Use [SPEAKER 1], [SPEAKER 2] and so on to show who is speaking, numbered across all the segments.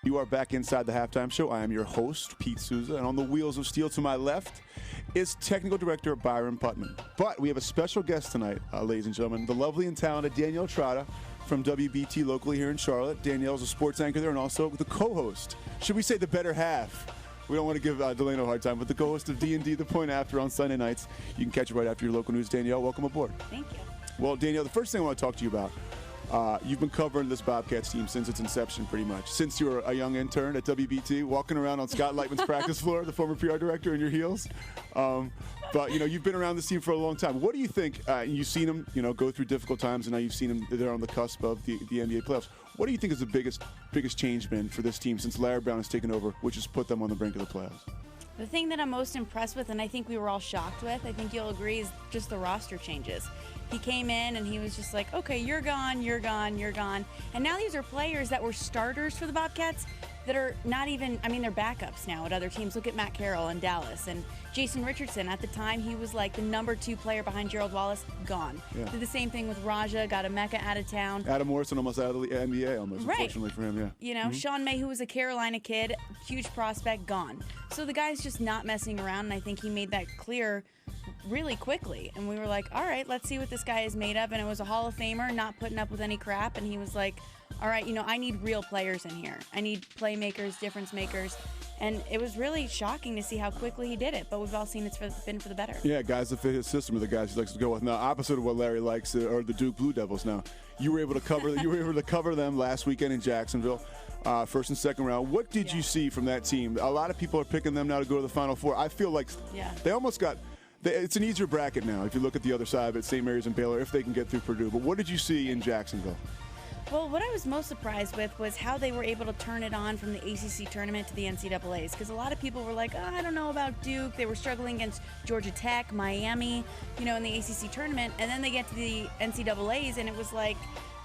[SPEAKER 1] You are back inside the Halftime Show. I am your host, Pete Sousa, and on the wheels of steel to my left is Technical Director Byron Putman. But we have a special guest tonight, ladies and gentlemen, the lovely and talented Danielle Trotta from WBT locally here in Charlotte. Danielle's a sports anchor there and also the co-host. Should we say the better half? We don't want to give Delano a hard time, but the co-host of D&D The Point After on Sunday nights. You can catch it right after your local news. Danielle, welcome aboard.
[SPEAKER 2] Thank you.
[SPEAKER 1] Well, Danielle, the first thing I want to talk to you about, you've been covering this Bobcats team since its inception, pretty much. Since you were a young intern at WBT, walking around on Scott Lightman's practice floor, the former PR director, in your heels. But, you've been around this team for a long time. What do you think? You've seen them, go through difficult times, and now you've seen them. They're on the cusp of the NBA playoffs. What do you think is the biggest change been for this team since Larry Brown has taken over, which has put them on the brink of the playoffs?
[SPEAKER 2] The thing that I'm most impressed with, and I think we were all shocked with, I think you'll agree, is just the roster changes. He came in and he was just like, okay, you're gone, you're gone, you're gone. And now these are players that were starters for the Bobcats that are not even, they're backups now at other teams. Look at Matt Carroll in Dallas. And Jason Richardson, at the time, he was like the number 2 player behind Gerald Wallace, gone.
[SPEAKER 1] Yeah.
[SPEAKER 2] Did the same thing with Raja, got Emeka out of town.
[SPEAKER 1] Adam Morrison almost out of the NBA, unfortunately for him, yeah.
[SPEAKER 2] Sean May, who was a Carolina kid, huge prospect, gone. So the guy's just not messing around, and I think he made that clear really quickly. And we were like, all right, let's see what this guy is made of. And it was a Hall of Famer, not putting up with any crap. And he was like, all right, I need real players in here. I need playmakers, difference makers. And it was really shocking to see how quickly he did it. But we've all seen it's been for the better.
[SPEAKER 1] Yeah, guys that fit his system are the guys he likes to go with. Now, opposite of what Larry likes are the Duke Blue Devils. Now, you were able to cover them last weekend in Jacksonville, first and second round. What did you see from that team? A lot of people are picking them now to go to the Final Four. I feel like they almost got. It's an easier bracket now if you look at the other side of it, St. Mary's and Baylor, if they can get through Purdue. But what did you see in Jacksonville?
[SPEAKER 2] Well, what I was most surprised with was how they were able to turn it on from the ACC tournament to the NCAAs, because a lot of people were like, I don't know about Duke. They were struggling against Georgia Tech, Miami, in the ACC tournament, and then they get to the NCAAs, and it was like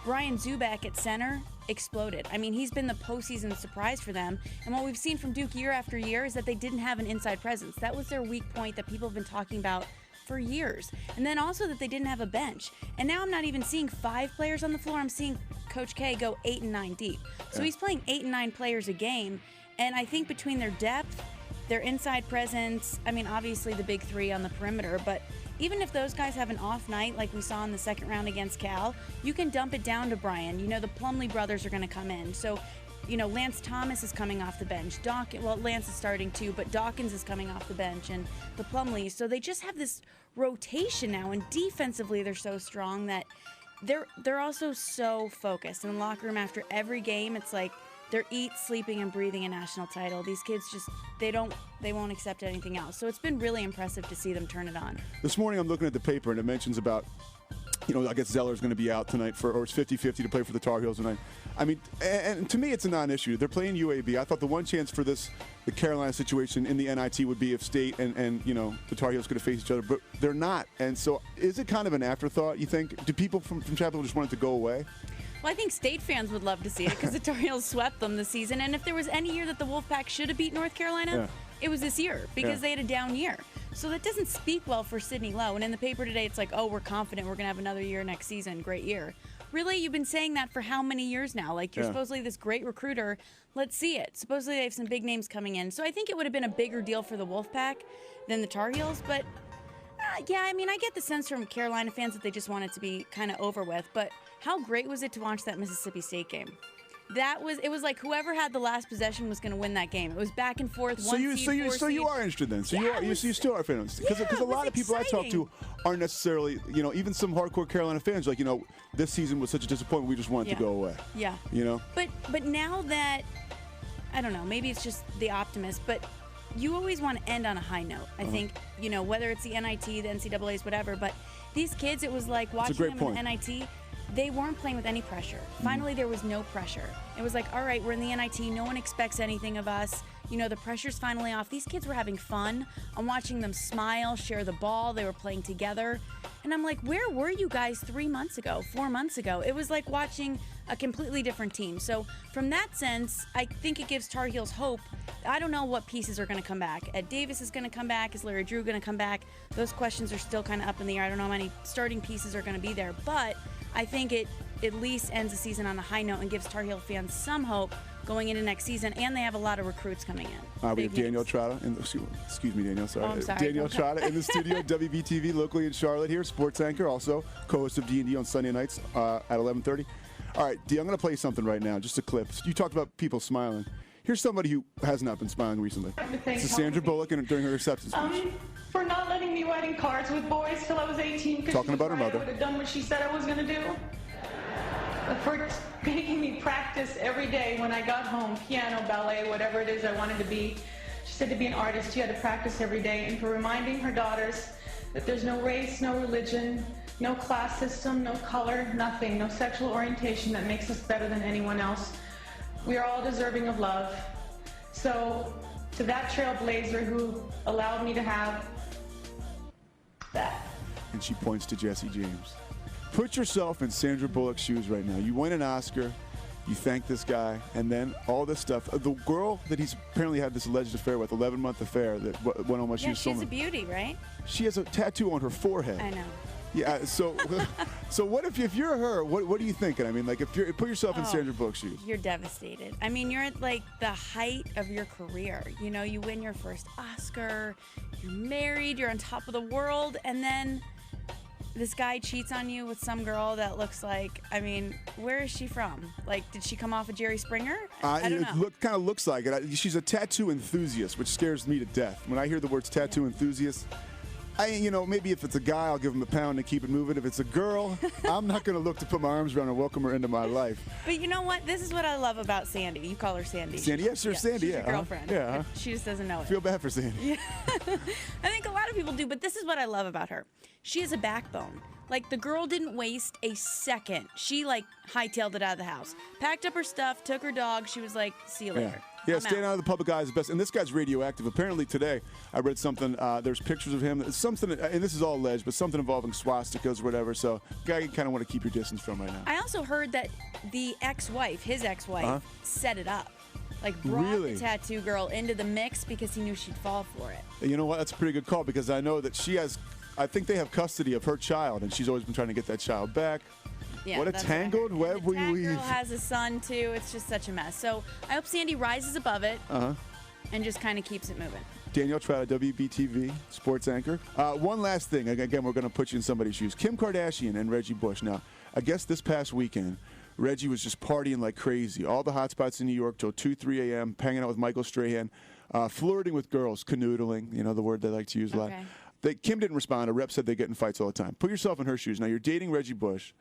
[SPEAKER 2] Brian Zuback at center exploded. He's been the postseason surprise for them, and what we've seen from Duke year after year is that they didn't have an inside presence. That was their weak point that people have been talking about for years. And then also that they didn't have a bench. And now I'm not even seeing 5 players on the floor. I'm seeing Coach K go 8 and 9 deep. So he's playing 8 and 9 players a game. And I think between their depth, their inside presence, obviously the big 3 on the perimeter, but even if those guys have an off night like we saw in the second round against Cal, you can dump it down to Brian. The Plumlee brothers are going to come in. So Lance Thomas is coming off the bench. Lance is starting too, but Dawkins is coming off the bench, and the Plumlees. So they just have this rotation now, and defensively they're so strong that they're also so focused. In the locker room after every game, it's like they're sleeping and breathing a national title. These kids just, they won't accept anything else. So it's been really impressive to see them turn it on.
[SPEAKER 1] This morning I'm looking at the paper, and it mentions about I guess Zeller's going to be out tonight or it's 50-50 to play for the Tar Heels tonight. And to me, it's a non-issue. They're playing UAB. I thought the one chance for the Carolina situation in the NIT would be if State and the Tar Heels could have faced each other, but they're not. And so is it kind of an afterthought, you think? Do people from Chapel just want it to go away?
[SPEAKER 2] Well, I think State fans would love to see it because the Tar Heels swept them this season. And if there was any year that the Wolfpack should have beat North Carolina, it was this year because they had a down year. So that doesn't speak well for Sidney Lowe. And in the paper today, it's like, oh, we're confident we're going to have another year next season. Great year. Really? You've been saying that for how many years now? Like, you're supposedly this great recruiter. Let's see it. Supposedly they have some big names coming in. So I think it would have been a bigger deal for the Wolfpack than the Tar Heels. But, I get the sense from Carolina fans that they just want it to be kind of over with. But how great was it to watch that Mississippi State game? It was like whoever had the last possession was going to win that game. It was back and forth.
[SPEAKER 1] So you are interested then. So you still are fans because a lot of people I talk to aren't necessarily even some hardcore Carolina fans like this season was such a disappointment we just want it to go away.
[SPEAKER 2] Yeah. But now that I don't know, maybe it's just the optimist, but you always want to end on a high note. I think whether it's the NIT, the NCAAs, whatever. But these kids, it was like watching them in the NIT. They weren't playing with any pressure. Finally, there was no pressure. It was like, all right, we're in the NIT. No one expects anything of us. The pressure's finally off. These kids were having fun. I'm watching them smile, share the ball. They were playing together. And I'm like, where were you guys 3 months ago, 4 months ago? It was like watching a completely different team. So from that sense, I think it gives Tar Heels hope. I don't know what pieces are going to come back. Ed Davis is going to come back. Is Larry Drew going to come back? Those questions are still kind of up in the air. I don't know how many starting pieces are going to be there. But I think it at least ends the season on a high note and gives Tar Heel fans some hope going into next season, and they have a lot of recruits coming in.
[SPEAKER 1] We have Danielle Trotta. Excuse me, Danielle. Sorry.
[SPEAKER 2] Oh, I'm sorry.
[SPEAKER 1] Danielle Trotta in the studio, WBTV, locally in Charlotte here, sports anchor, also co-host of D&D on Sunday nights at 11:30. All right, D, I'm going to play something right now, just a clip. You talked about people smiling. Here's somebody who has not been smiling recently. This is Sandra Bullock during her acceptance speech.
[SPEAKER 3] For not letting me writing cards with boys till I was 18.
[SPEAKER 1] Talking about her mother.
[SPEAKER 3] I would have done what she said I was going to do. For making me practice every day when I got home, piano, ballet, whatever it is I wanted to be. She said to be an artist, you had to practice every day. And for reminding her daughters that there's no race, no religion, no class system, no color, nothing, no sexual orientation that makes us better than anyone else. We are all deserving of love. So, to that trailblazer who allowed me to have that.
[SPEAKER 1] And she points to Jesse James. Put yourself in Sandra Bullock's shoes right now. You win an Oscar, you thank this guy, and then all this stuff. The girl that he's apparently had this alleged affair with, 11-month affair, that went on what she was
[SPEAKER 2] she's a beauty, right?
[SPEAKER 1] She has a tattoo on her forehead.
[SPEAKER 2] I know.
[SPEAKER 1] Yeah, so what if you're her? What are you thinking? I mean, like, if you put yourself in Sandra Bullock's shoes.
[SPEAKER 2] You're devastated. I mean, you're at like the height of your career. You know, you win your first Oscar, you're married, you're on top of the world, and then this guy cheats on you with some girl that looks like, I mean, where is she from? Like, did she come off of Jerry Springer? I don't know.
[SPEAKER 1] It kind of looks like it. She's a tattoo enthusiast, which scares me to death. When I hear the words tattoo enthusiast, maybe if it's a guy, I'll give him a pound and keep it moving. If it's a girl, I'm not going to look to put my arms around her and welcome her into my life.
[SPEAKER 2] But you know what? This is what I love about Sandy. You call her Sandy.
[SPEAKER 1] Sandy, yeah, sure, Sandy,
[SPEAKER 2] she's your girlfriend.
[SPEAKER 1] Yeah.
[SPEAKER 2] She just doesn't know it.
[SPEAKER 1] Feel bad for Sandy.
[SPEAKER 2] Yeah. I think a lot of people do, but this is what I love about her. She has a backbone. Like, the girl didn't waste a second. She, hightailed it out of the house. Packed up her stuff, took her dog. She was like, see you later.
[SPEAKER 1] Yeah, staying out of the public eye is the best. And this guy's radioactive. Apparently today, I read something, there's pictures of him, something, and this is all alleged, but something involving swastikas or whatever. So, guy you kind of want to keep your distance from right now.
[SPEAKER 2] I also heard that the ex-wife, his ex-wife, set it up. Brought the tattoo girl into the mix because he knew she'd fall for it.
[SPEAKER 1] You know what? That's a pretty good call because I know that I think they have custody of her child, and she's always been trying to get that child back.
[SPEAKER 2] Yeah,
[SPEAKER 1] what a tangled web we weave.
[SPEAKER 2] The girl has a son, too. It's just such a mess. So I hope Sandy rises above it and just kind of keeps it moving.
[SPEAKER 1] Danielle Trotta, WBTV, sports anchor. One last thing. Again, we're going to put you in somebody's shoes. Kim Kardashian and Reggie Bush. Now, I guess this past weekend, Reggie was just partying like crazy. All the hot spots in New York till 2, 3 a.m., hanging out with Michael Strahan, flirting with girls, canoodling, the word they like to use a lot. Kim didn't respond. A rep said they get in fights all the time. Put yourself in her shoes. Now, you're dating Reggie Bush.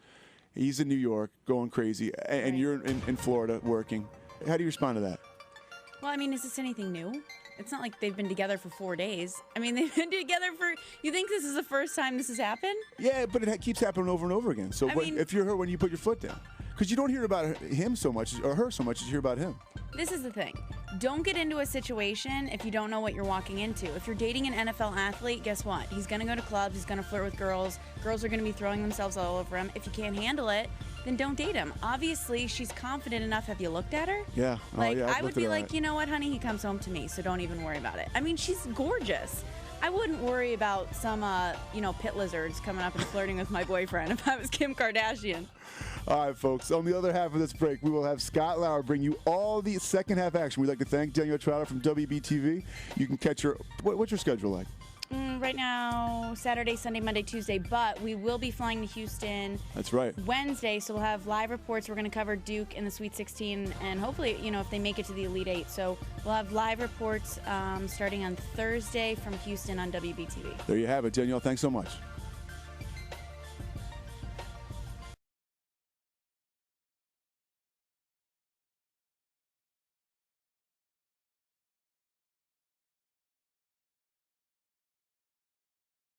[SPEAKER 1] He's in New York, going crazy, and you're in Florida working. How do you respond to that?
[SPEAKER 2] Well, I mean, is this anything new? It's not like they've been together for 4 days. I mean, they've been together for... You think this is the first time this has happened?
[SPEAKER 1] Yeah, but it keeps happening over and over again. So if you're her, when you put your foot down? Because you don't hear about him so much, or her so much, as you hear about him.
[SPEAKER 2] This is the thing. Don't get into a situation if you don't know what you're walking into. If you're dating an NFL athlete, guess what? He's going to go to clubs. He's going to flirt with girls. Girls are going to be throwing themselves all over him. If you can't handle it, then don't date him. Obviously, she's confident enough. Have you looked at her?
[SPEAKER 1] Yeah.
[SPEAKER 2] I would be like, you know what, honey? He comes home to me, so don't even worry about it. I mean, she's gorgeous. I wouldn't worry about some, pit lizards coming up and flirting with my boyfriend if I was Kim Kardashian.
[SPEAKER 1] All right, folks. On the other half of this break, we will have Scott Lauer bring you all the second half action. We'd like to thank Danielle Trotta from WBTV. You can catch her. What's your schedule like?
[SPEAKER 2] Right now, Saturday, Sunday, Monday, Tuesday, but we will be flying to Houston.
[SPEAKER 1] That's right.
[SPEAKER 2] Wednesday, so we'll have live reports. We're going to cover Duke in the Sweet 16, and hopefully, if they make it to the Elite Eight. So we'll have live reports starting on Thursday from Houston on WBTV.
[SPEAKER 1] There you have it. Danielle, thanks so much.